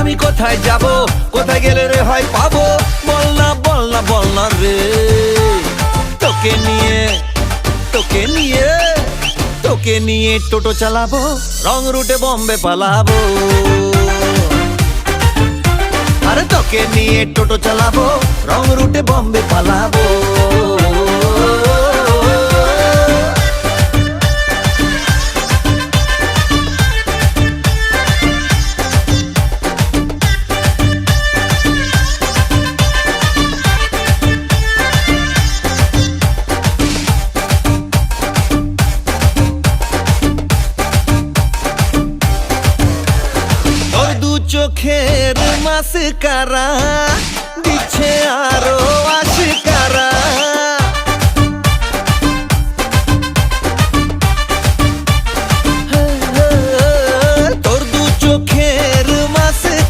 আমি কোথায় যাব, কোথায় গেলে রে হয় পাবো? বল না বল না বল না রে। তোকে নিয়ে তোকে নিয়ে তোকে নিয়ে টোটো চালাবো, রং রুটে বম্বে পালাবো। আরে তোকে নিয়ে টোটো চালাবো, রং রুটে বম্বে পালাবো। চোখের মাসকারা দিচ্ছে আরো আশকারা,